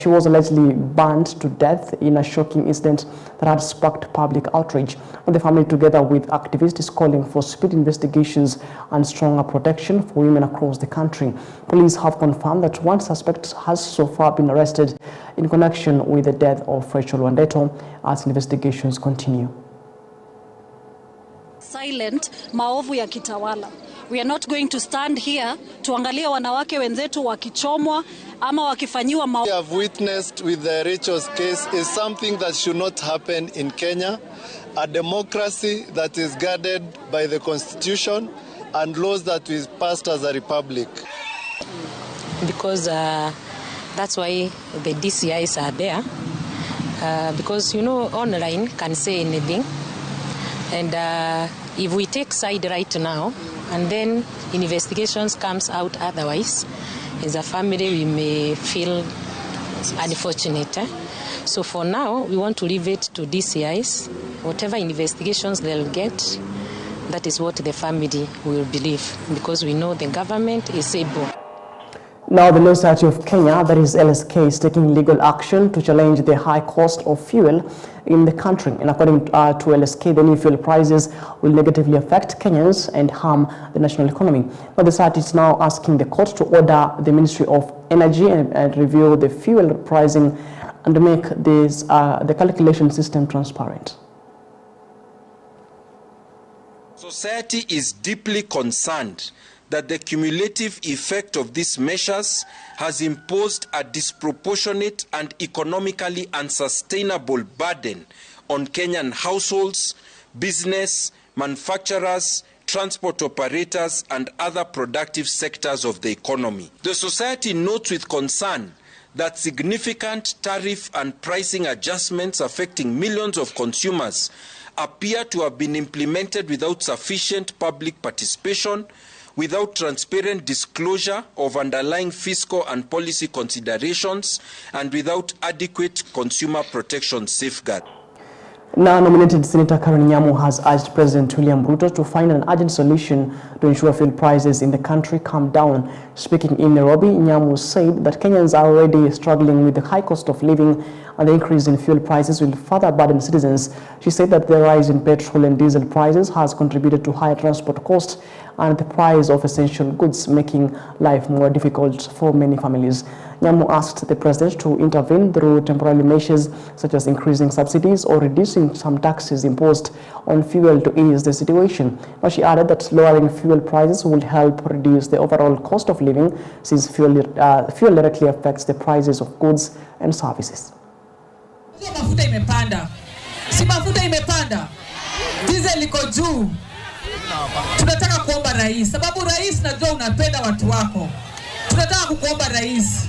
She was allegedly burned to death in a shocking incident that had sparked public outrage. The family, together with activists, is calling for speedy investigations and stronger protection for women across the country. Police have confirmed that one suspect has so far been arrested in connection with the death of Rachel Wandeto as investigations continue. Silent maovu ya kitawala. We are not going to stand here tuangalia wanawake wenzetu wakichomwa ama wakifanyiwa we have witnessed with the Rachel's case is something that should not happen in Kenya, a democracy that is guarded by the constitution and laws that we passed as a republic. Because that's why the DCIs are there, because online can say anything, and if we take side right now and then investigations comes out otherwise, as a family we may feel unfortunate. So for now we want to leave it to DCIs. Whatever investigations they'll get, that is what the family will believe, because we know the government is able. Now, the Law Society of Kenya, that is LSK, is taking legal action to challenge the high cost of fuel in the country. And according to LSK, the new fuel prices will negatively affect Kenyans and harm the national economy. But the society is now asking the court to order the Ministry of Energy and review the fuel pricing and to make this, the calculation system transparent. Society is deeply concerned that the cumulative effect of these measures has imposed a disproportionate and economically unsustainable burden on Kenyan households, business, manufacturers, transport operators, and other productive sectors of the economy. The society notes with concern that significant tariff and pricing adjustments affecting millions of consumers appear to have been implemented without sufficient public participation, without transparent disclosure of underlying fiscal and policy considerations, and without adequate consumer protection safeguards. Now, nominated Senator Karen Nyamu has urged President William Ruto to find an urgent solution to ensure fuel prices in the country calm down. Speaking in Nairobi, Nyamu said that Kenyans are already struggling with the high cost of living, and the increase in fuel prices will further burden citizens. She said that the rise in petrol and diesel prices has contributed to higher transport costs and the price of essential goods, making life more difficult for many families. Nyamu asked the president to intervene through temporary measures such as increasing subsidies or reducing some taxes imposed on fuel to ease the situation. But she added that lowering fuel prices will help reduce the overall cost of living, since fuel directly affects the prices of goods and services. Mafuta imepanda. Si mafuta imepanda. Diesel liko juu. Tunataka kuomba rais, sababu rais najua unapenda watu wako. Tunataka kukuomba rais,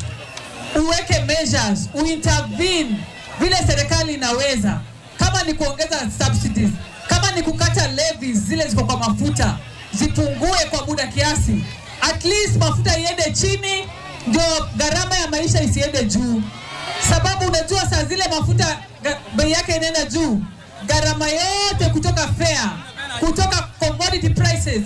uweke measures, uintervene vile serikali inaweza. Kama ni kuongeza subsidies, kama ni kukata levies zile ziko kwa mafuta, zipungue kwa muda kiasi. At least mafuta iende chini, ndio gharama ya maisha isiende juu. Sababu unajua saa zile mafuta bei yake inaenda juu, gharama yote kutoka fare, kutoka commodity prices.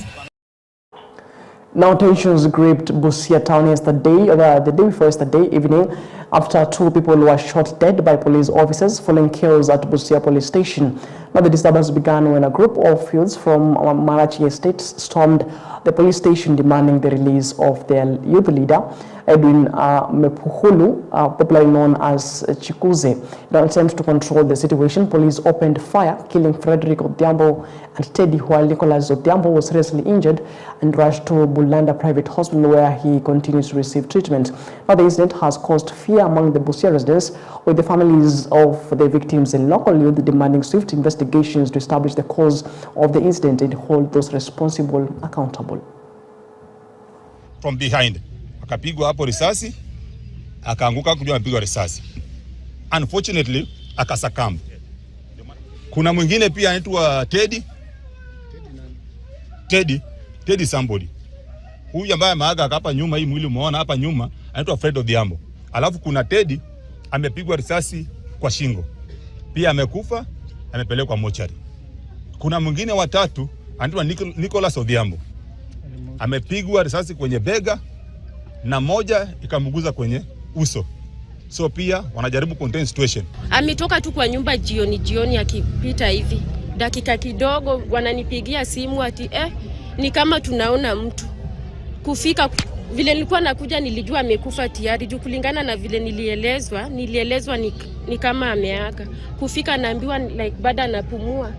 Now, tensions gripped Busia town yesterday, the day before yesterday evening, after 2 people were shot dead by police officers following chaos at Busia police station. Now, the disturbance began when a group of youths from Macharia estate stormed the police station demanding the release of their youth leader, Edwin Mepuhulu, popularly known as Chikuze. In an attempt to control the situation, police opened fire, killing Frederick Odhiambo and Teddy, while Nicholas Odhiambo was seriously injured and rushed to Bulanda Private Hospital, where he continues to receive treatment. Now, the incident has caused fear among the Busia residents, with the families of the victims and local youth demanding swift investigations to establish the cause of the incident and hold those responsible accountable. From behind, akapigwa hapo risasi, akaanguka kujua amepigwa risasi. Unfortunately, akasakam. Kuna mwingine pia anaitwa Teddy somebody. Huyu ambaye maaga hapa nyuma, hii mwili umeona hapa nyuma, anaitwa Fred Odhiambo. Alafu kuna Teddy amepigwa risasi kwa shingo. Pia amekufa, amepelekwa mochari. Kuna mwingine watatu anaitwa Nicholas Odhiambo. Amepigwa risasi kwenye bega na moja ikamguza kwenye uso. So pia wanajaribu contain situation. Ametoka tu kwa nyumba jioni akipita hivi. Dakika kidogo wananipigia simu ati ni kama tunaona mtu. Kufika vile nilikuwa nakuja nilijua amekufa tayari juu kulingana na vile nilielezwa ni kama ameaga. Kufika naambiwa like bado anapumua.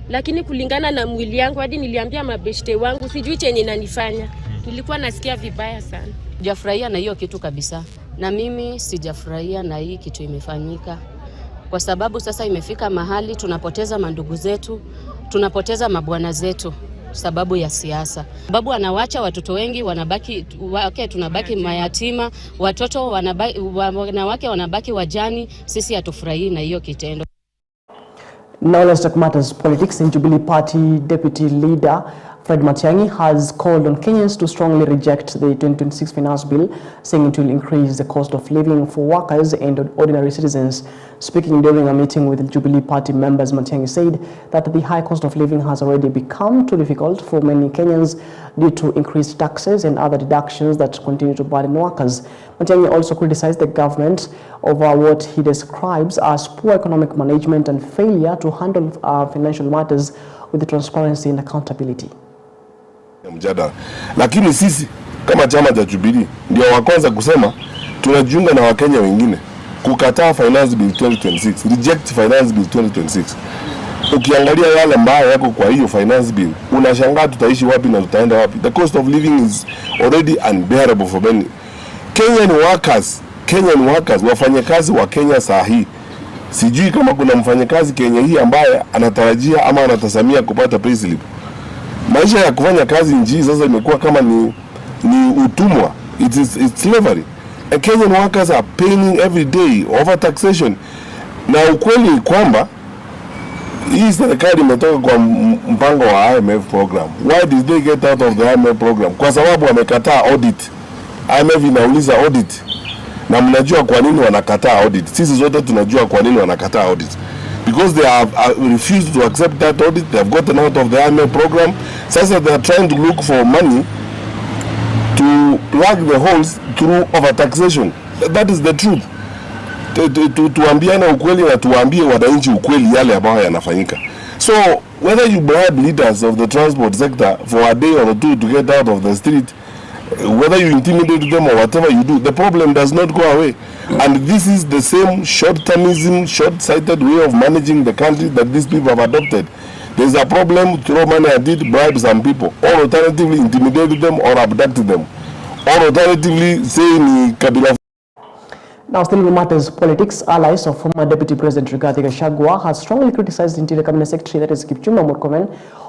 Lakini kulingana na mwili yangu hadi niliambia mabeshte wangu sijui chenye nanifanya. Nilikuwa nasikia vibaya sana. Sijafurahia na hiyo kitu kabisa. Na mimi sijafurahia na hii kitu imefanyika. Kwa sababu sasa imefika mahali tunapoteza mandugu zetu, tunapoteza mabwana zetu sababu ya siasa. Sababu anawacha watoto wengi tunabaki mayatima, watoto wanawake wanabaki wajani, sisi hatufurahii na hiyo kitendo. Now let's talk matters politics. In Jubilee Party Deputy Leader Fred Matiang'i has called on Kenyans to strongly reject the 2026 finance bill, saying it will increase the cost of living for workers and ordinary citizens. Speaking during a meeting with Jubilee Party members, Matiang'i said that the high cost of living has already become too difficult for many Kenyans due to increased taxes and other deductions that continue to burden workers. Matiang'i also criticized the government over what he describes as poor economic management and failure to handle financial matters with transparency and accountability. Mjadala. Lakini sisi kama chama cha Jubilee ndio wa kwanza kusema tunajiunga na Wakenya wengine kukataa finance bill 2026, reject finance bill 2026. Ukiangalia yale ambayo yako kwa hiyo finance bill, unashangaa tutaishi wapi na tutaenda wapi. The cost of living is already unbearable for many Kenyan workers, wafanyakazi wa Kenya saa hii. Sijui kama kuna mfanyakazi Kenya hii ambaye anatarajia ama anatasamia kupata payslip. Maisha ya kufanya kazi nchi sasa imekuwa kama ni utumwa. It's slavery. And Kenyan workers are paying every day over taxation. Na ukweli kwamba hii serikali imetoka kwa mpango wa IMF program. Why did they get out of the IMF program? Kwa sababu wamekataa audit. IMF inauliza audit. Na mnajua kwa nini wanakataa audit. Sisi zote tunajua kwa nini wanakataa audit. Because they have refused to accept that audit, they have gotten out of the IMF program. Sasa they are trying to look for money to plug the holes through overtaxation. That is the truth. Tuambiana ukweli na tuambie wananchi ukweli yale ambayo yanafanyika. So whether you bribe leaders of the transport sector for a day or two to get out of the street, whether you intimidate them or whatever you do, the problem does not go away. And this is the same short-termism, short-sighted way of managing the country that these people have adopted. There's a problem, throw money at it, bribe some people, or alternatively intimidate them or abduct them, or alternatively say ni kabila. Now, still in matters politics, allies of former Deputy President Rigathi Gachagua has strongly criticized Interior Cabinet Secretary, that is Kipchumba Murkomen,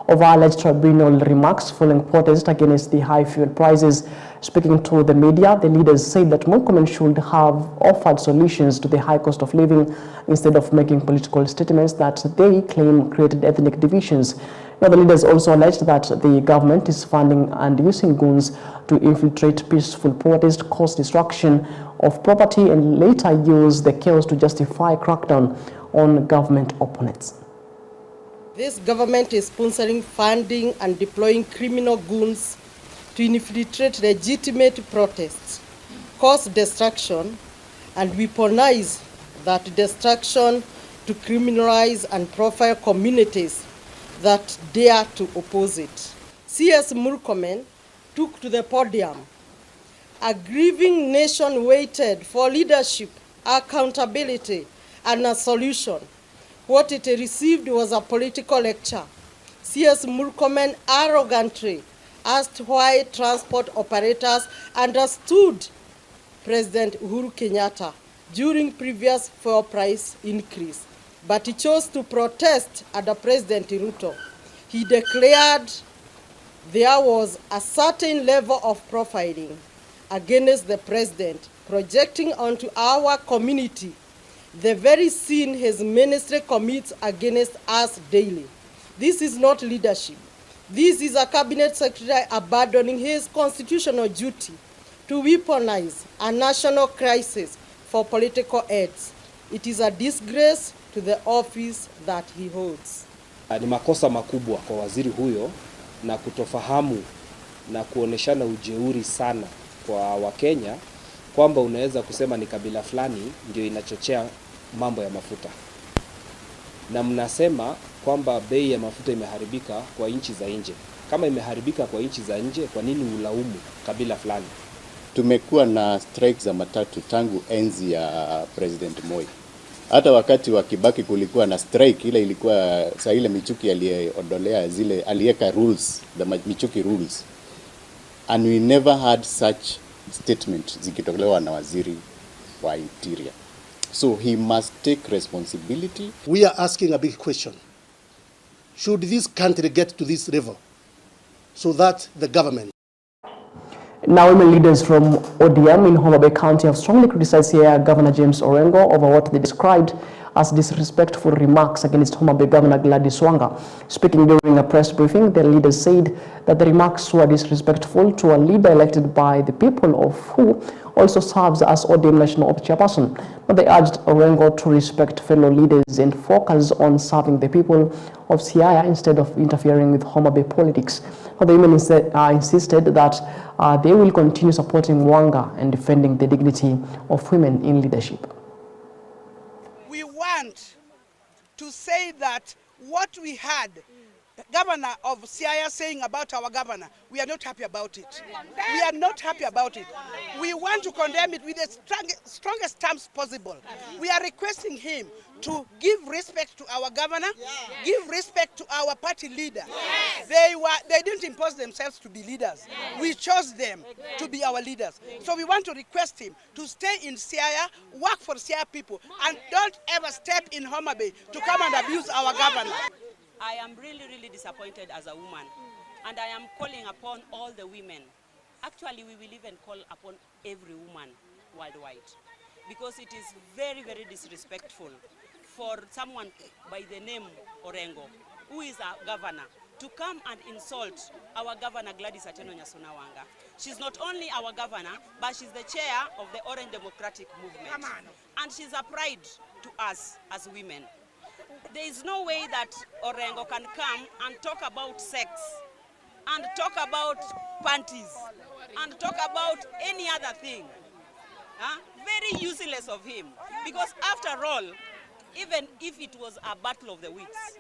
over alleged tribunal remarks following protest against the high fuel prices. Speaking to the media, the leaders said that Murkomen should have offered solutions to the high cost of living instead of making political statements that they claim created ethnic divisions. Now, the leaders also alleged that the government is funding and using goons to infiltrate peaceful protest, cause destruction of property, and later use the chaos to justify crackdown on government opponents. This government is sponsoring, funding, and deploying criminal goons to infiltrate legitimate protests, cause destruction, and weaponize that destruction to criminalize and profile communities that dare to oppose it. CS Murkomen took to the podium. A grieving nation waited for leadership, accountability, and a solution. What it received was a political lecture. CS Murkomen arrogantly asked why transport operators understood President Uhuru Kenyatta during previous fuel price increase, but he chose to protest under President Ruto. He declared there was a certain level of profiling against the president, projecting onto our community the very sin his ministry commits against us daily. This is not leadership. This is a cabinet secretary abandoning his constitutional duty to weaponize a national crisis for political ends. It is a disgrace to the office that he holds. Ni makosa makubwa kwa waziri huyo na kutofahamu na kuoneshana ujeuri sana kwa Wakenya kwamba unaweza kusema ni kabila fulani ndio inachochea mambo ya mafuta, na mnasema kwamba bei ya mafuta imeharibika kwa nchi za nje. Kama imeharibika kwa nchi za nje, kwa nini ulaumu kabila fulani? Tumekuwa na strike za matatu tangu enzi ya President Moi. Hata wakati wa Kibaki kulikuwa na strike, ile ilikuwa saa ile Michuki aliyeondolea zile, aliweka rules, the Michuki rules, and we never had such statement zikitolewa na waziri wa interior. So he must take responsibility. We are asking a big question. Should this country get to this level so that the government... Now, women leaders from ODM in Homa Bay County have strongly criticized here Governor James Orengo over what they described as disrespectful remarks against Homa Bay Governor Gladys Wanga. Speaking during a press briefing, the leaders said that the remarks were disrespectful to a leader elected by the people, of who also serves as ODM National Chairperson. But they urged Orengo to respect fellow leaders and focus on serving the people of Siaya instead of interfering with Homa Bay politics. The women insisted that they will continue supporting Wanga and defending the dignity of women in leadership. We want to say that what we had Governor of Siaya saying about our governor, we are not happy about it. We are not happy about it. We want to condemn it with the strongest terms possible. We are requesting him to give respect to our governor, give respect to our party leader. They didn't impose themselves to be leaders. We chose them to be our leaders. So we want to request him to stay in Siaya, work for Siaya people, and don't ever step in Homa Bay to come and abuse our governor. I am really disappointed as a woman, and I am calling upon all the women. Actually, we will even call upon every woman worldwide, because it is very disrespectful for someone by the name Orengo, who is our governor, to come and insult our governor Gladys Nyasuna Wanga. She's not only our governor, but she's the chair of the Orange Democratic Movement, and she's a pride to us as women. There is no way that Orengo can come and talk about sex, and talk about panties, and talk about any other thing. Very useless of him, because after all, even if it was a battle of the wits,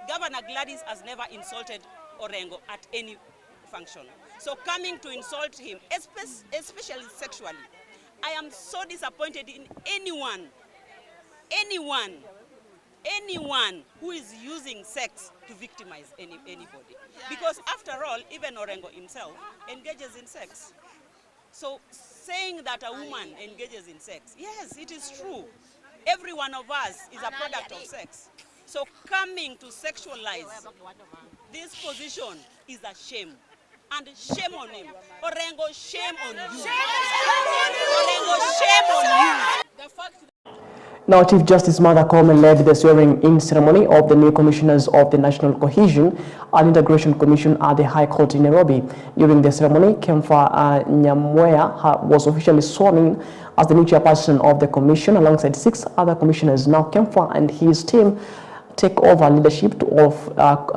Governor Gladys has never insulted Orengo at any function. So coming to insult him, especially sexually, I am so disappointed in anyone who is using sex to victimize anybody. Because after all, even Orengo himself engages in sex. So saying that a woman engages in sex, yes, it is true. Every one of us is a product of sex. So coming to sexualize this position is a shame. And shame on him. Orengo, shame on you. Orengo, shame on you. Now, Chief Justice Martha Koome led the swearing-in ceremony of the new commissioners of the National Cohesion and Integration Commission at the High Court in Nairobi. During the ceremony, Kemfa Nyamweya was officially sworn in as the new chairperson of the commission alongside 6 other commissioners. Now, Kemfa and his team take over leadership of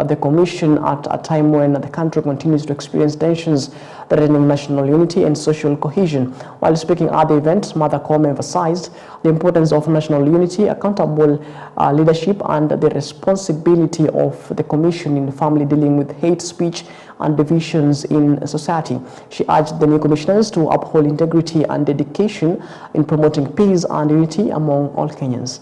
the commission at a time when the country continues to experience tensions threatening national unity and social cohesion. While speaking at the event, Martha Koome emphasized the importance of national unity, accountable leadership, and the responsibility of the commission in family dealing with hate speech and divisions in society. She urged the new commissioners to uphold integrity and dedication in promoting peace and unity among all Kenyans.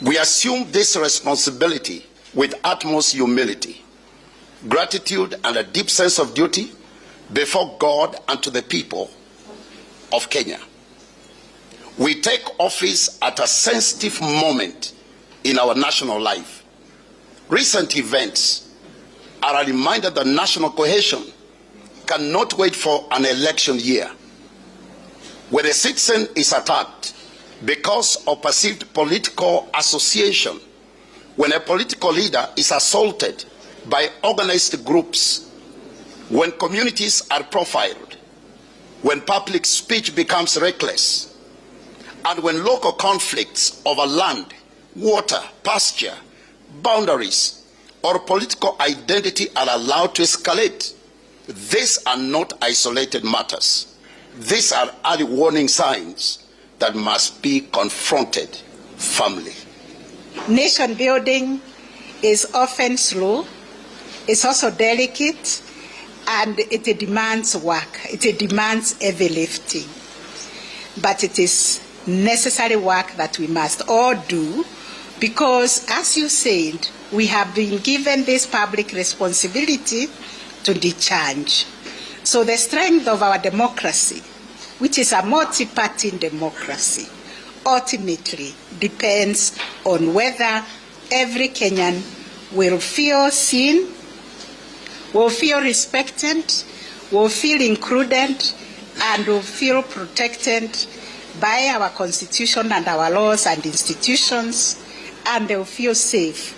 We assume this responsibility with utmost humility, gratitude, and a deep sense of duty before God and to the people of Kenya. We take office at a sensitive moment in our national life. Recent events are a reminder that national cohesion cannot wait for an election year. When a citizen is attacked because of perceived political association, when a political leader is assaulted by organized groups, when communities are profiled, when public speech becomes reckless, and when local conflicts over land, water, pasture, boundaries, or political identity are allowed to escalate, these are not isolated matters. These are early warning signs that must be confronted firmly. Nation building is often slow, it's also delicate, and it demands work. It demands heavy lifting. But it is necessary work that we must all do because, as you said, we have been given this public responsibility to discharge. So the strength of our democracy, which is a multi-party democracy, ultimately depends on whether every Kenyan will feel seen, will feel respected, will feel included, and will feel protected by our constitution and our laws and institutions, and they will feel safe.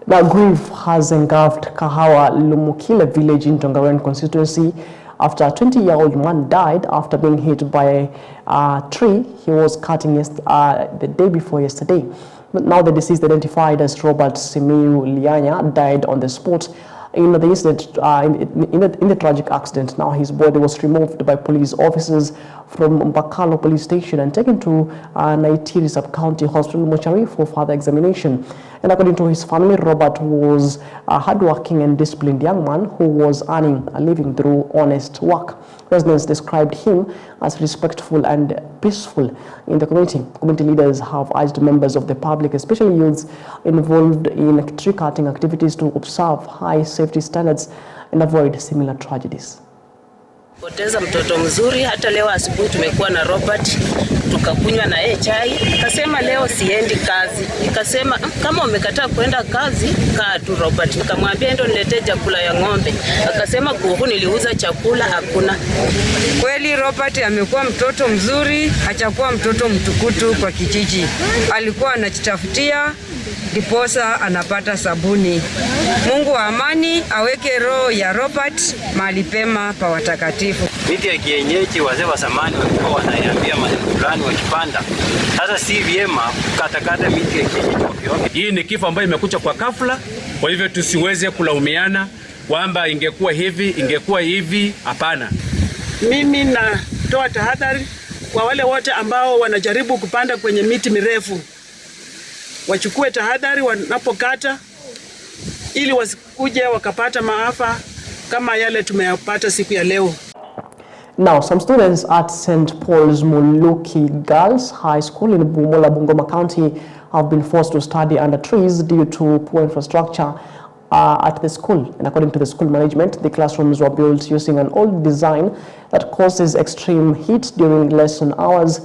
Now, grief has engulfed Kahawa Lumukile village in Tongaren constituency after a 20-year-old man died after being hit by a tree he was cutting the day before yesterday. But now the deceased, identified as Robert Simiu Lianya, died on the spot in the incident, in the tragic accident. Now his body was removed by police officers from Mbakalo police station and taken to Naitiri sub-county hospital Macharia for further examination. And according to his family, Robert was a hardworking and disciplined young man who was earning a living through honest work. Residents described him as respectful and peaceful in the community. Community leaders have urged members of the public, especially youths involved in tree cutting activities, to observe high safety standards and avoid similar tragedies. Poteza mtoto mzuri. Hata leo asubuhi tumekuwa na Robert, tukakunywa na yeye chai. Akasema leo siendi kazi. Nikasema kama umekataa kwenda kazi, kaa tu Robert. Nikamwambia ndo niletee chakula ya ng'ombe. Akasema kuhu niliuza chakula hakuna. Kweli Robert amekuwa mtoto mzuri, hachakuwa mtoto mtukutu kwa kijiji. Alikuwa anajitafutia ndiposa anapata sabuni. Mungu wa amani aweke roho ya Robert mahali pema pa watakatifu. Miti ya kienyeji wazee wa zamani walikuwa wanaiambia maneno fulani wakipanda. Sasa si vyema kukatakata miti ya kienyeji ovyo. Hii ni kifo ambayo imekuja kwa ghafla, kwa hivyo tusiweze kulaumiana kwamba ingekuwa hivi, hapana. Mimi natoa tahadhari kwa wale wote ambao wanajaribu kupanda kwenye miti mirefu. Wachukue tahadhari wanapokata ili wasikuje wakapata maafa kama yale tumeyapata siku ya leo. Now, some students at St. Paul's Muluki Girls High School in Bumola, Bungoma County have been forced to study under trees due to poor infrastructure at the school. And according to the school management, the classrooms were built using an old design that causes extreme heat during lesson hours,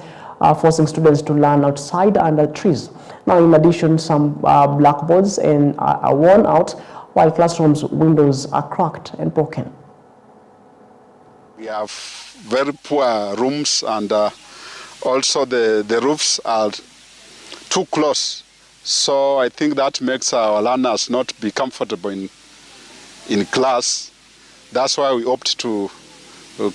forcing students to learn outside under trees. Now, in addition, some blackboards are worn out, while classrooms' windows are cracked and broken. We have very poor rooms, and also the roofs are too close. So I think that makes our learners not be comfortable in class. That's why we opt to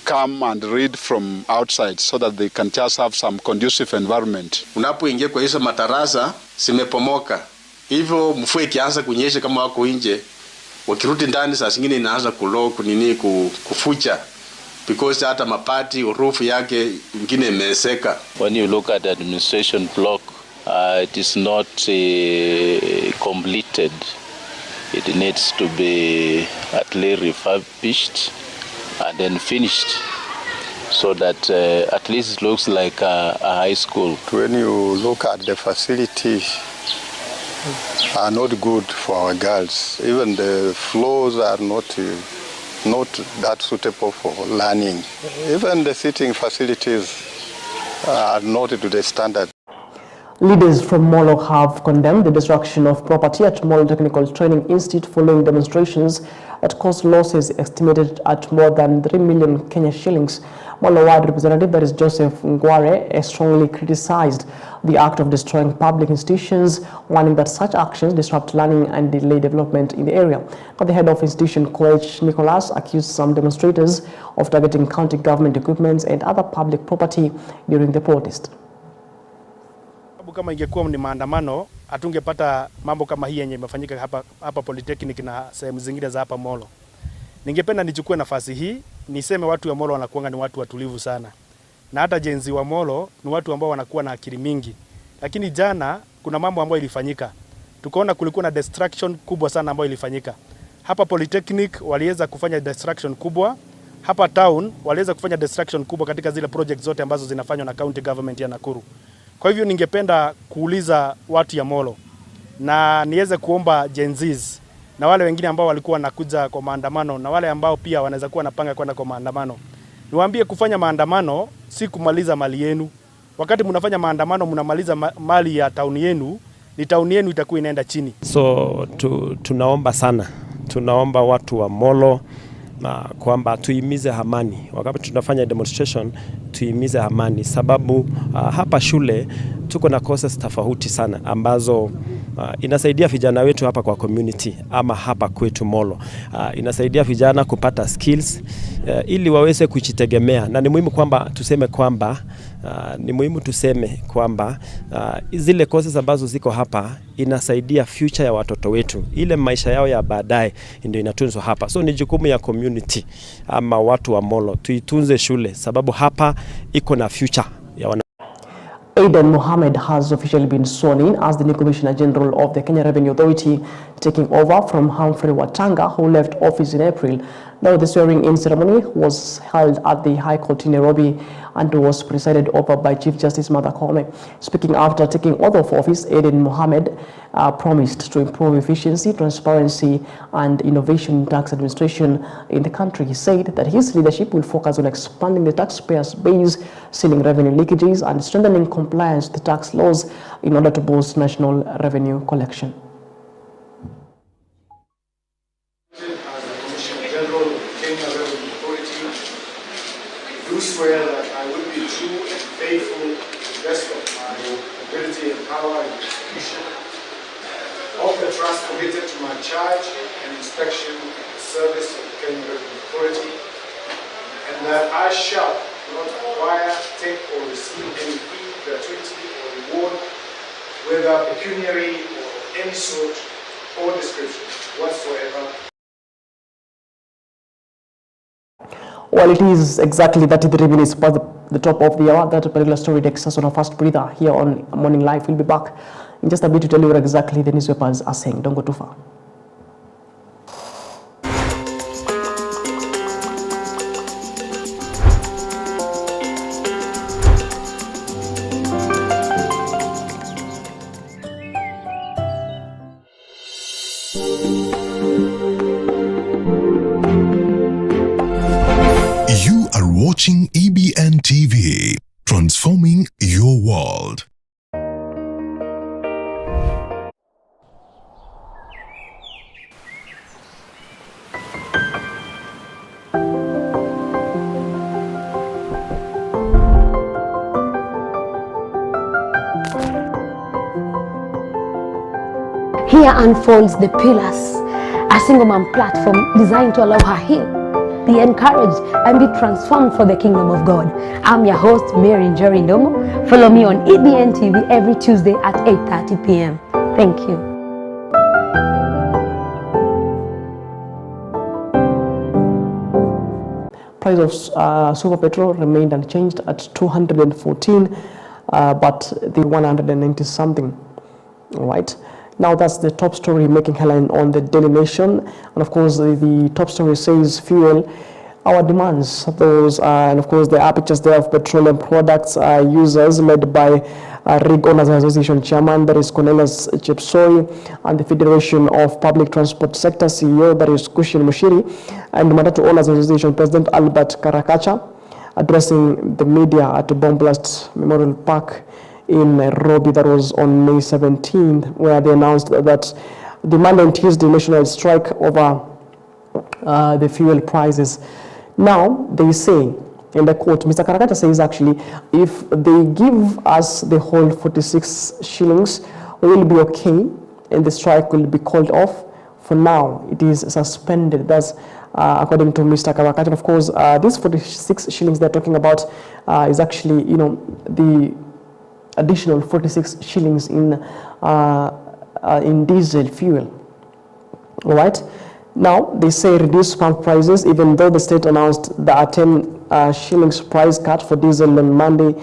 come and read from outside so that they can just have some conducive environment. Unapoingia kwa hizo matarasa simepomoka. Hivyo mvua ikianza kunyesha kama wako nje, wakirudi ndani saa zingine inaanza kufucha because hata mapati roof yake ingine imeseka. When you look at the administration block, it is not completed. It needs to be at least refurbished and then finished so that at least it looks like a high school. When you look at the facilities, are not good for our girls. Even the floors are not that suitable for learning. Even the sitting facilities are not to the standard. Leaders from Molo have condemned the destruction of property at Molo Technical Training Institute following demonstrations that caused losses estimated at more than 3 million Kenya shillings. Molo Ward representative, that is Joseph Ngware, strongly criticized the act of destroying public institutions, warning that such actions disrupt learning and delay development in the area. Now, the head of institution, Coach Nicholas, accused some demonstrators of targeting county government equipment and other public property during the protest. Kama ingekuwa ni maandamano, hatungepata mambo kama hii yenye imefanyika hapa Polytechnic na sehemu zingine za hapa Molo. Ningependa nichukue nafasi hii niseme watu wa Molo wanakuanga ni watu watulivu sana. Na hata jenzi wa Molo ni watu ambao wanakuwa na akili mingi. Lakini jana kuna mambo ambayo ilifanyika. Tukaona kulikuwa na destruction kubwa sana ambayo ilifanyika. Hapa Polytechnic waliweza kufanya destruction kubwa. Hapa town waliweza kufanya destruction kubwa katika zile projects zote ambazo zinafanywa na county government ya Nakuru. Kwa hivyo ningependa kuuliza watu ya Molo na niweze kuomba Gen-Zs na wale wengine ambao walikuwa wanakuja kwa maandamano na wale ambao pia wanaweza kuwa napanga kwenda kwa maandamano. Niwaambie kufanya maandamano si kumaliza mali yenu. Wakati mnafanya maandamano mnamaliza mali ya town yenu, ni town yenu itakuwa inaenda chini. So tunaomba sana. Tunaomba watu wa Molo na kwamba tuimize amani. Wakati tunafanya demonstration tuimize amani sababu hapa shule tuko na courses tofauti sana ambazo inasaidia vijana wetu hapa kwa community ama hapa kwetu Molo. Inasaidia vijana kupata skills ili waweze kujitegemea, na ni muhimu kwamba tuseme kwamba zile courses ambazo ziko hapa inasaidia future ya watoto wetu, ile maisha yao ya baadaye ndio inatunzwa hapa. So ni jukumu ya community ama watu wa Molo tuitunze shule sababu hapa iko na future ya wana. Aden Mohamed has officially been sworn in as the new Commissioner General of the Kenya Revenue Authority, taking over from Humphrey Watanga, who left office in April. Now, the swearing-in ceremony was held at the High Court in Nairobi and was presided over by Chief Justice Martha Koome. Speaking after taking oath of office, Aden Mohamed promised to improve efficiency, transparency, and innovation in tax administration in the country. He said that his leadership will focus on expanding the taxpayers' base, sealing revenue leakages, and strengthening compliance with the tax laws in order to boost national revenue collection. I do swear that I will be true and faithful to the best of my ability and power and execution of the trust committed to my charge and inspection in the service of the Kenya Revenue Authority, and that I shall not acquire, take or receive any fee, gratuity or reward, whether pecuniary or of any sort or description whatsoever. Well, it is exactly 33 minutes past the top of the hour. That particular story takes us on a fast breather here on Morning Live. We'll be back in just a bit to tell you what exactly the newspapers are saying. Don't go too far. Watching EBN TV, transforming your world. Here unfolds the pillars, a single man platform designed to allow her heal, be encouraged, and be transformed for the kingdom of God. I'm your host, Mary Njeri Ndomo. Follow me on EBN TV every Tuesday at 8:30 p.m. Thank you. Price of super petrol remained unchanged at 214, but the 190 something. All right. Now that's the top story making headline on the Daily Nation, and of course the top story says fuel our demands. Those and of course there are pictures there of petroleum products users led by Rig Owners Association Chairman, that is Cornelius Chepsoi, and the Federation of Public Transport Sector CEO, that is Kushin Mushiri, and Matatu Owners Association President Albert Karakacha, addressing the media at Bomb Blast Memorial Park in Nairobi. That was on May 17th, where they announced that the Monday and Tuesday national strike over the fuel prices. Now they say, in the quote, Mr. Karakata says actually, if they give us the whole 46 shillings, we will be okay, and the strike will be called off. For now, it is suspended. That's according to Mr. Karakata. Of course, these 46 shillings they're talking about is actually, the additional 46 shillings in diesel fuel. All right. Now, they say reduce pump prices, even though the state announced the 10 shillings price cut for diesel on Monday.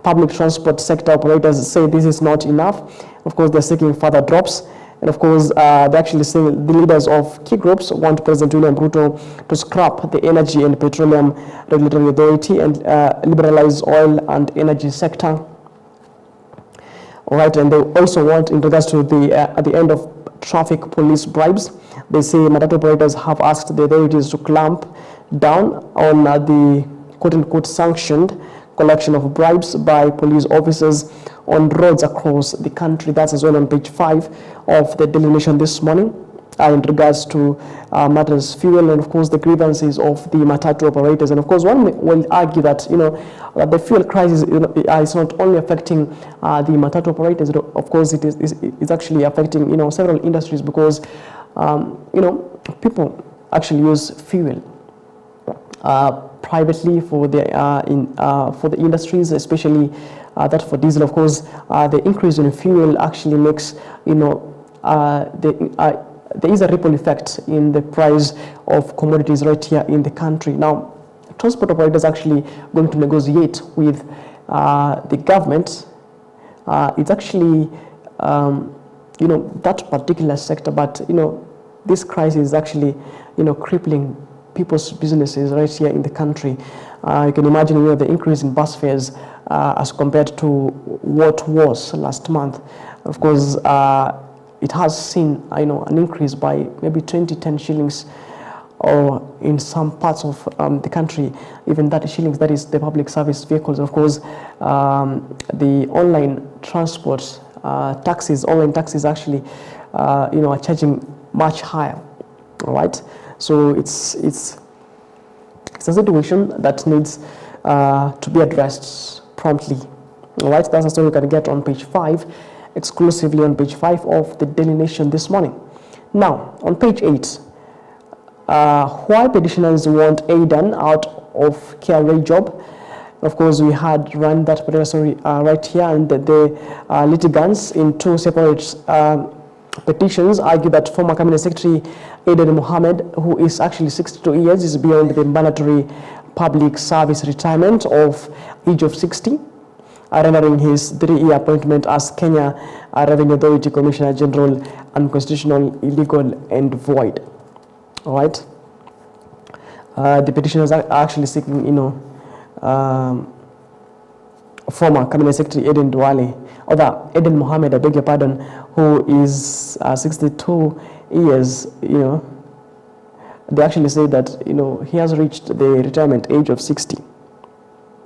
Public transport sector operators say this is not enough. Of course, they're seeking further drops. And of course, they actually say the leaders of key groups want President William Ruto to scrap the Energy and Petroleum Regulatory Authority and liberalize oil and energy sector. All right, and they also want, in regards to the at the end of traffic police bribes, they say matatu operators have asked the authorities to clamp down on the quote-unquote sanctioned collection of bribes by police officers on roads across the country. That's as well on page 5 of the Daily Nation this morning. In regards to matters fuel and of course the grievances of the matatu operators. And of course one will argue that that the fuel crisis is not only affecting the matatu operators. Of course it's actually affecting several industries, because people actually use fuel privately for the industries, especially that for diesel. Of course, the increase in fuel actually makes there is a ripple effect in the price of commodities right here in the country. Now, transport operators actually going to negotiate with the government. It's actually that particular sector, but this crisis is actually crippling people's businesses right here in the country. You can imagine the increase in bus fares as compared to what was last month. Of course, it has seen an increase by maybe 10 shillings, or in some parts of the country even 30 shillings. That is the public service vehicles. Of course, the online transport online taxis actually are charging much higher. All right, so it's a situation that needs to be addressed promptly. All right, that's a story you can get on page 5, exclusively on page 5 of the Daily Nation this morning. Now, on page 8, why petitioners want Aidan out of KRA job. Of course, we had run that particular story right here, and the litigants in 2 separate petitions argue that former Cabinet Secretary Aidan Mohamed, who is actually 62 years, is beyond the mandatory public service retirement of age of 60. Rendering his 3-year appointment as Kenya Revenue Authority Commissioner General unconstitutional, illegal, and void. All right. The petitioners are actually seeking, former Cabinet Secretary Aidan Mohamed, I beg your pardon, who is 62 years. They actually say that he has reached the retirement age of 60.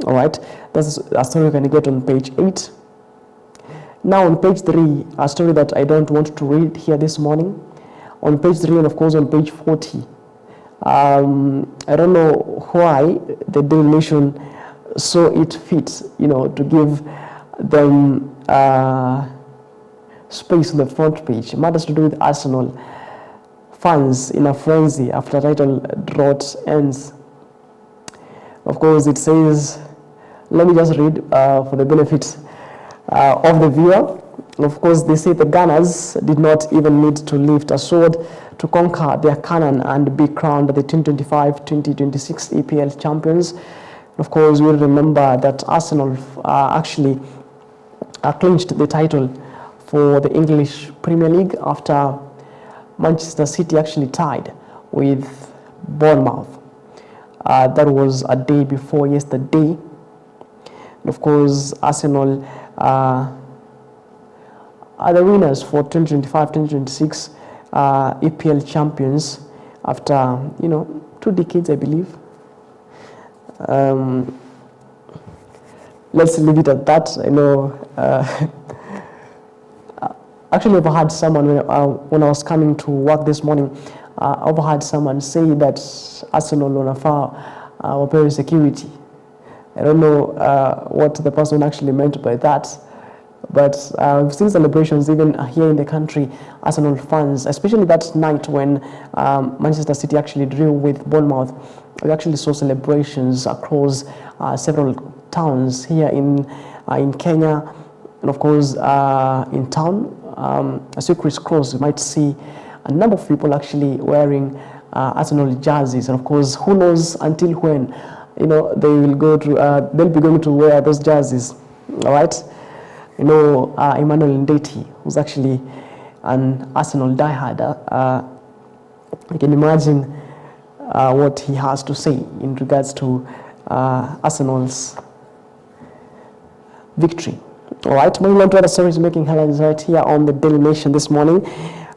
All right, that's a story you can get on page 8. Now on page 3, a story that I don't want to read here this morning. On page 3 and of course on page 40. I don't know why the Daily Nation saw it fit, to give them space on the front page. Matters to do with Arsenal fans in a frenzy after title drought ends. Of course, it says, let me just read for the benefit of the viewer. Of course, they say the Gunners did not even need to lift a sword to conquer their cannon and be crowned the 2025-2026 EPL champions. Of course, we'll remember that Arsenal actually clinched the title for the English Premier League after Manchester City actually tied with Bournemouth. That was a day before yesterday. And of course, Arsenal are the winners for 2025-2026 EPL champions after 2 decades, I believe. Let's leave it at that. I know. Actually, I've heard someone when I was coming to work this morning. I've heard someone say that Arsenal were paying security. I don't know what the person actually meant by that, but we've seen celebrations even here in the country. Arsenal fans, especially that night when Manchester City actually drew with Bournemouth, we actually saw celebrations across several towns here in Kenya, and of course in town. As you crisscross, you might see a number of people actually wearing Arsenal jerseys. And of course, who knows until when, they will go to, they'll be going to wear those jerseys, all right? Emmanuel Ndeti, who's actually an Arsenal diehard. You can imagine what he has to say in regards to Arsenal's victory. All right, moving on to other stories making headlines right here on the Daily Nation this morning.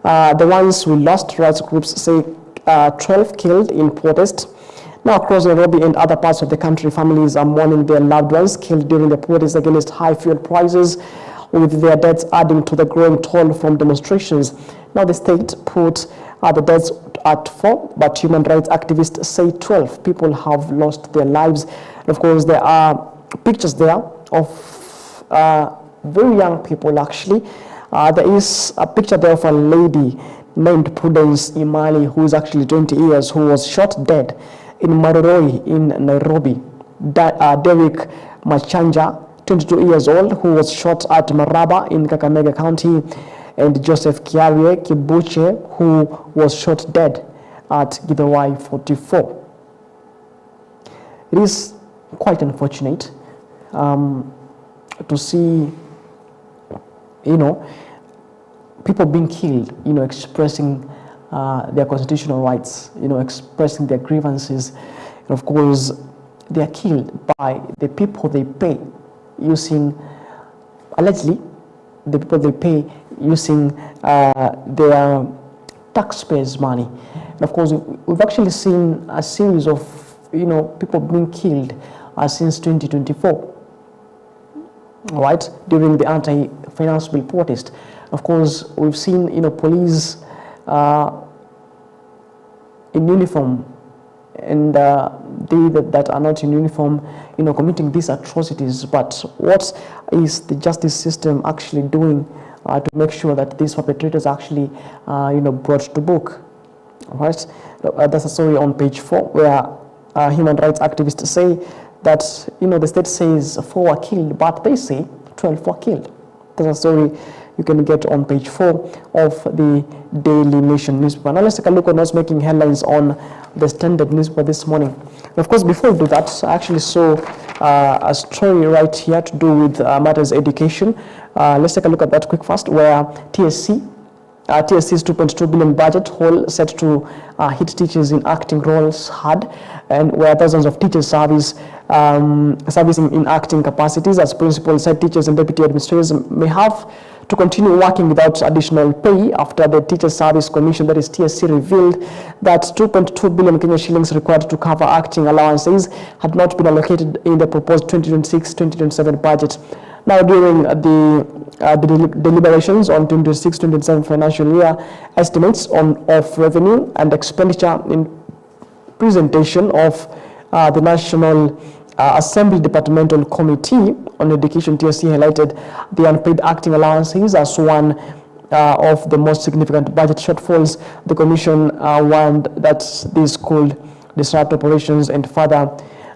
The ones we lost, rights groups say 12 killed in protest. Now across Nairobi and other parts of the country, families are mourning their loved ones killed during the protest against high fuel prices, with their deaths adding to the growing toll from demonstrations. Now the state put the deaths at 4, but human rights activists say 12 people have lost their lives. And of course, there are pictures there of very young people actually. There is a picture there of a lady named Prudence Imali, who is actually 20 years, who was shot dead in Maroroi in Nairobi. Derek Machanja, 22 years old, who was shot at Maraba in Kakamega County, and Joseph Kiarie Kibuche, who was shot dead at Githurai 44. It is quite unfortunate to see, people being killed, expressing their constitutional rights, expressing their grievances. And of course, they are killed by the people they pay using, allegedly, the people they pay using their taxpayers' money. And of course, we've actually seen a series of, people being killed since 2024. Right, during the anti-finance bill protest. Of course, we've seen, police in uniform and they that are not in uniform, committing these atrocities. But what is the justice system actually doing to make sure that these perpetrators are actually, brought to book? All right, that's a story on page 4 where human rights activists say that, the state says 4 were killed, but they say 12 were killed. That's a story you can get on page 4 of the Daily Nation newspaper. Now let's take a look at what's making headlines on the Standard newspaper this morning. And of course, before we do that, I actually saw a story right here to do with matters education. Let's take a look at that quick fast, where TSC's 2.2 billion budget hole set to hit teachers in acting roles hard, and where thousands of teachers servicing in acting capacities as principals, head teachers and deputy administrators may have to continue working without additional pay after the Teacher Service Commission, that is TSC, revealed that 2.2 billion Kenya shillings required to cover acting allowances had not been allocated in the proposed 2026-2027 budget. Now, during the deliberations on 2026-2027 financial year, estimates of revenue and expenditure in presentation of the National Assembly Departmental Committee on Education, TSC, highlighted the unpaid acting allowances as one of the most significant budget shortfalls. The Commission warned that this could disrupt operations and further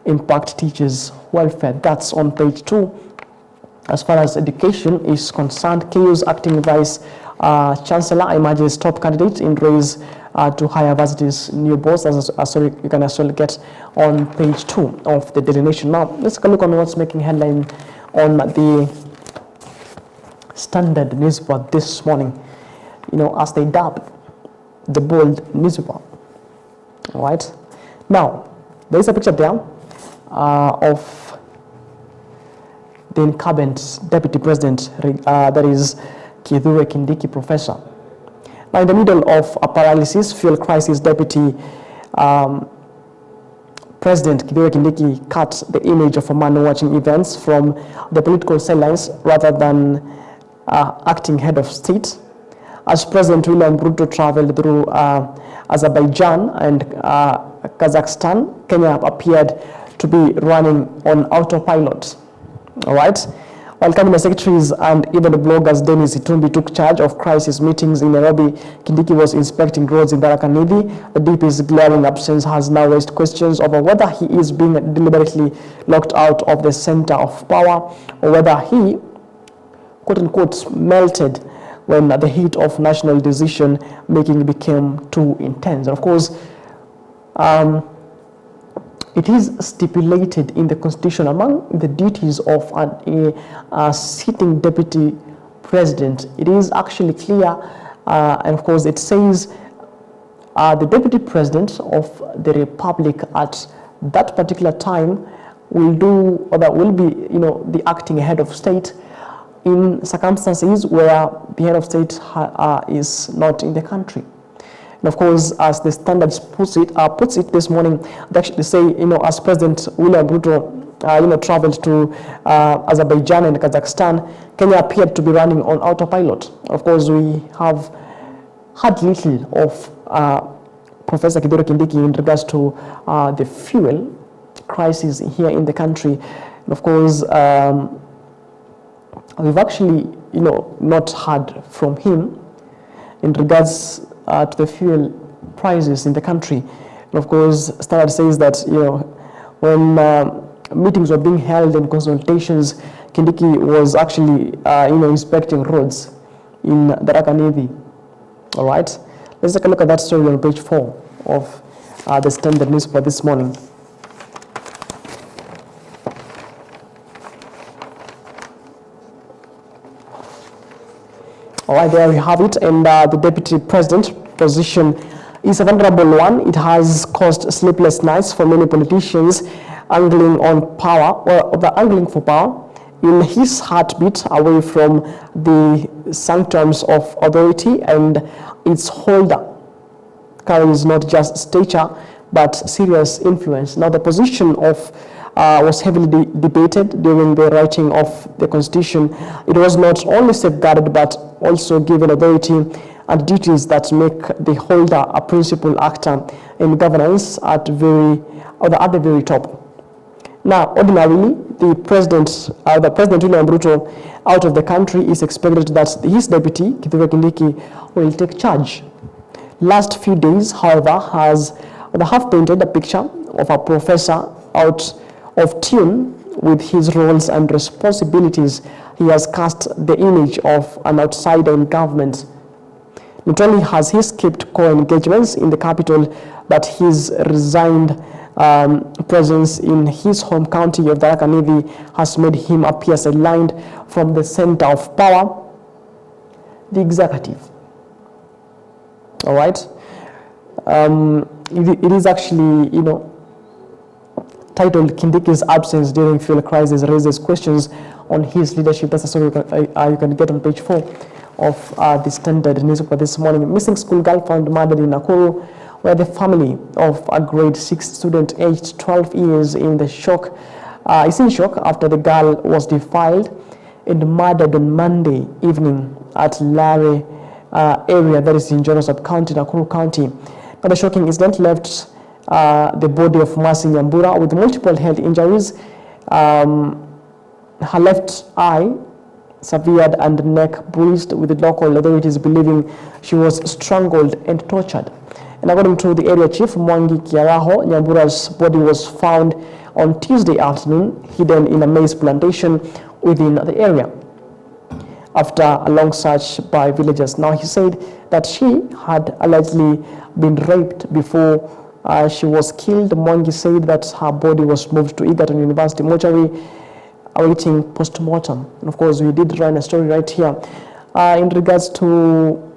impact teachers' welfare. That's on page 2. As far as education is concerned, KU's acting Vice Chancellor emerges top candidate in race to higher universities' new boss. Sorry, you can as well get on page 2 of the Daily Nation. Now, let's take a look on what's making headline on the Standard newspaper this morning. As they dub the bold newspaper. All right. Now, there is a picture there of the incumbent deputy president, that is Kithure Kindiki, professor. Now, in the middle of a paralysis, fuel crisis, deputy President Kithure Kindiki cut the image of a man watching events from the political sidelines rather than acting head of state. As President William Ruto traveled through Azerbaijan and Kazakhstan, Kenya appeared to be running on autopilot. All right. While cabinet secretaries and even the bloggers Dennis Itumbi took charge of crisis meetings in Nairobi, Kindiki was inspecting roads in Tharaka Nithi. The DP's glaring absence has now raised questions over whether he is being deliberately locked out of the center of power, or whether he, quote-unquote, melted when the heat of national decision making became too intense. And of course, it is stipulated in the Constitution among the duties of a sitting deputy president. It is actually clear, and of course it says the deputy president of the republic at that particular time will do, or that will be, the acting head of state in circumstances where the head of state is not in the country. And of course, as the Standards puts it this morning, they actually say, as President William Ruto, traveled to Azerbaijan and Kazakhstan, Kenya appeared to be running on autopilot. Of course, we have had little of Professor Kithure Kindiki in regards to the fuel crisis here in the country. And of course, we've actually, not heard from him in regards to the fuel prices in the country. And of course, Standard says that, when meetings were being held and consultations, Kindiki was actually, inspecting roads in Tharaka Nithi. All right, let's take a look at that story on page 4 of the Standard newspaper this morning. All right, there we have it. And the deputy president position is a vulnerable one. It has caused sleepless nights for many politicians angling on power, or the angling for power, in his heartbeat away from the sanctums of authority and its holder carries not just stature but serious influence. Now, the position of was heavily debated during the writing of the Constitution. It was not only safeguarded but also given authority and duties that make the holder a principal actor in governance at the very top. Now, ordinarily, the President William Ruto out of the country is expected that his deputy, Kithure Kindiki, will take charge. Last few days, however, have painted a picture of a professor out of tune with his roles and responsibilities. He has cast the image of an outsider in government. Not only has he skipped core engagements in the capital, but his resigned presence in his home county of Tharaka Nithi has made him appear sidelined from the center of power, the executive. All right. It is actually, titled Kindiki's absence during fuel crisis raises questions on his leadership. That's a story you can get on page 4 of the Standard newspaper this morning. Missing school girl found murdered in Nakuru, where the family of a grade 6 student aged 12 years is in shock after the girl was defiled and murdered on Monday evening at Lare area that is in Joro Sub-County, Nakuru County. Now, the shocking incident left the body of Mercy Nyambura with multiple head injuries. Her left eye severed and neck bruised, with the local authorities believing she was strangled and tortured. And according to the area chief, Mwangi Kiaraho, Nyambura's body was found on Tuesday afternoon, hidden in a maize plantation within the area after a long search by villagers. Now, he said that she had allegedly been raped before she was killed. Mwangi said that her body was moved to Egerton University mortuary awaiting post-mortem. And of course, we did run a story right here in regards to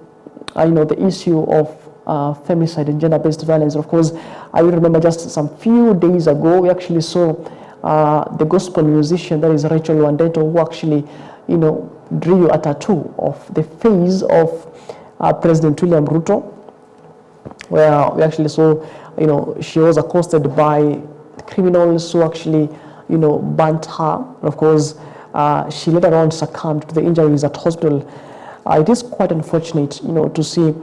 the issue of femicide and gender-based violence. Of course, I remember just some few days ago, we actually saw the gospel musician, that is Rachel Wandeto, who actually, drew a tattoo of the face of President William Ruto, where we actually saw, she was accosted by criminals who actually, burnt her. And of course, she later on succumbed to the injuries at hospital. It is quite unfortunate, to see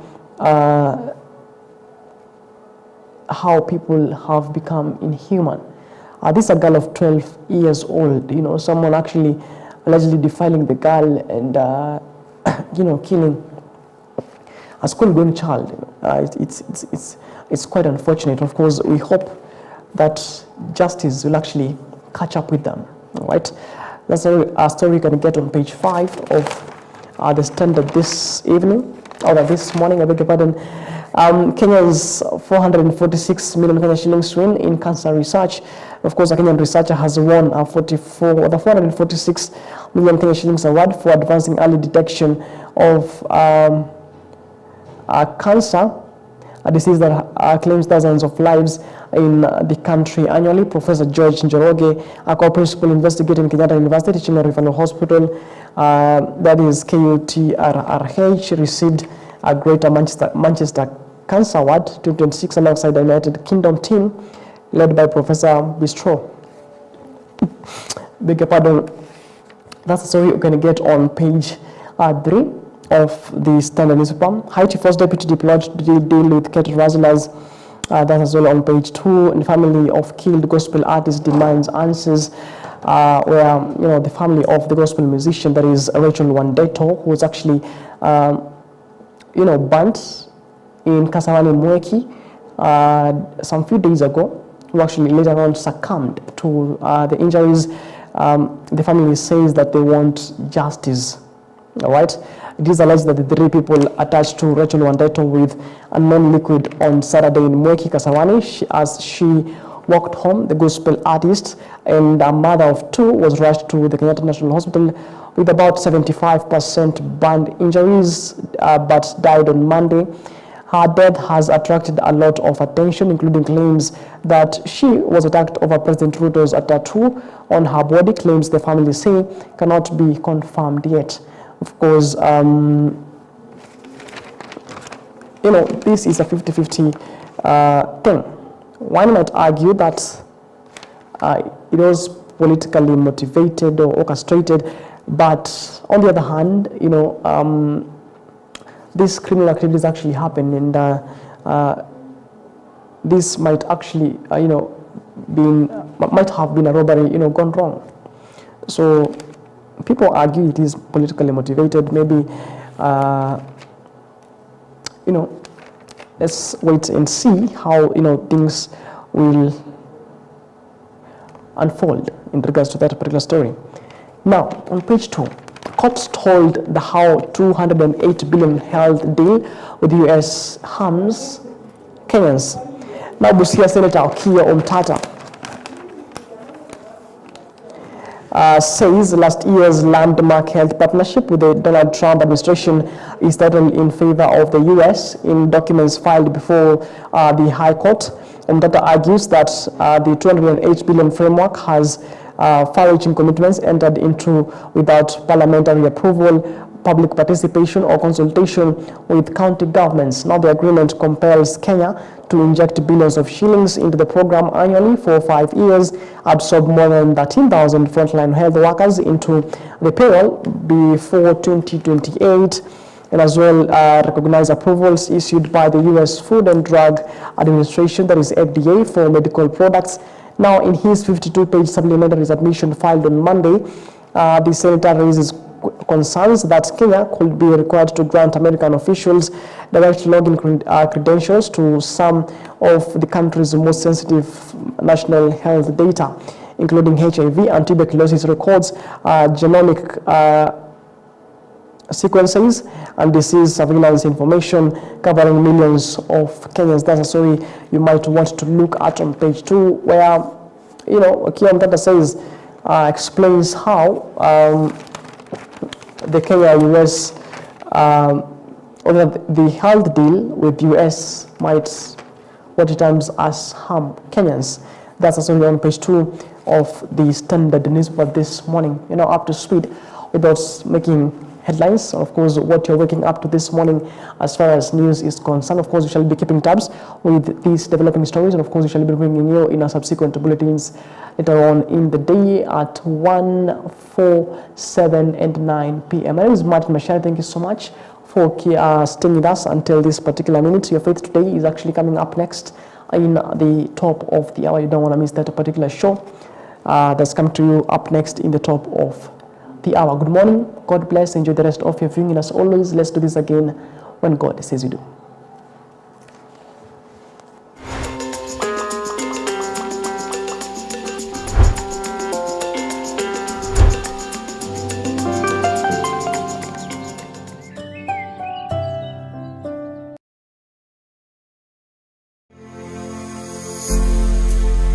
how people have become inhuman. This is a girl of 12 years old, someone actually allegedly defiling the girl and, killing a school-going child. It's quite unfortunate. Of course, we hope that justice will actually catch up with them. All right, that's a story you can get on page 5 of the Standard this evening, or this morning, I beg your pardon. Kenya's 446 million Kenya shillings win in cancer research. Of course, a Kenyan researcher has won the 446 million Kenya shillings award for advancing early detection of cancer, a disease that claims thousands of lives in the country annually. Professor George Njoroge, a co-principal investigator in Kenyatta University Teaching Referral Hospital, that is KUTRH, received a Greater Manchester Cancer Award 2026 alongside the United Kingdom team led by Professor Bistro. Beg your pardon. That's a story you can get on page 3 of the Standard newspaper. Haiti First Deputy deployed to deal with cattle rustlers. That as well on page 2. And the family of killed gospel artist demands answers. Where the family of the gospel musician, that is Rachel Wandeto, who was actually burnt in Kasarani Mweki some few days ago, who actually later on succumbed to the injuries. The family says that they want justice. All right. It is alleged that the 3 people attached to Rachel Wandeto with unknown liquid on Saturday in Mweki, Kasarani, as she walked home. The gospel artist and a mother of 2 was rushed to the Kenyatta National Hospital with about 75% burned injuries, but died on Monday. Her death has attracted a lot of attention, including claims that she was attacked over President Ruto's tattoo on her body, claims the family say cannot be confirmed yet. Of course, this is a 50-50 thing. One might argue that it was politically motivated or orchestrated, but on the other hand, these criminal activities actually happen, and this might actually, might have been a robbery, gone wrong. So people argue it is politically motivated. Maybe, let's wait and see how things will unfold in regards to that particular story. Now, on page 2, courts told the How $208 billion health deal with U.S. harms Kenyans. Now, Busia Senator Okiya Omtata says last year's landmark health partnership with the Donald Trump administration is settled in favor of the U.S. in documents filed before the High Court. Omtata argues that the $208 billion framework has far-reaching commitments entered into without parliamentary approval, public participation or consultation with county governments. Now the agreement compels Kenya to inject billions of shillings into the program annually for 5 years, absorb more than 13,000 frontline health workers into the payroll before 2028, and as well recognize approvals issued by the U.S. Food and Drug Administration, that is FDA, for medical products. Now, in his 52-page supplementary submission filed on Monday, the senator raises concerns that Kenya could be required to grant American officials direct login credentials to some of the country's most sensitive national health data, including HIV and tuberculosis records, genomic sequences, and disease surveillance information covering millions of Kenyans. That's a story you might want to look at on page 2, where Okiya Omtata says explains how the Kenya-US the health deal with US might what it terms as harm Kenyans. That's a story on page 2 of the Standard newspaper this morning. Up to speed without making headlines. Of course, what you're waking up to this morning as far as news is concerned. Of course, we shall be keeping tabs with these developing stories, and of course, we shall be bringing you in our subsequent bulletins later on in the day at 1, 4, 7, and 9 p.m. My name is Martin Macharia. Thank you so much for staying with us until this particular minute. Your Faith Today is actually coming up next in the top of the hour. You don't want to miss that particular show that's coming to you up next in the top of the hour. Good morning. God bless. Enjoy the rest of your viewing. And as always, let's do this again when God says we do.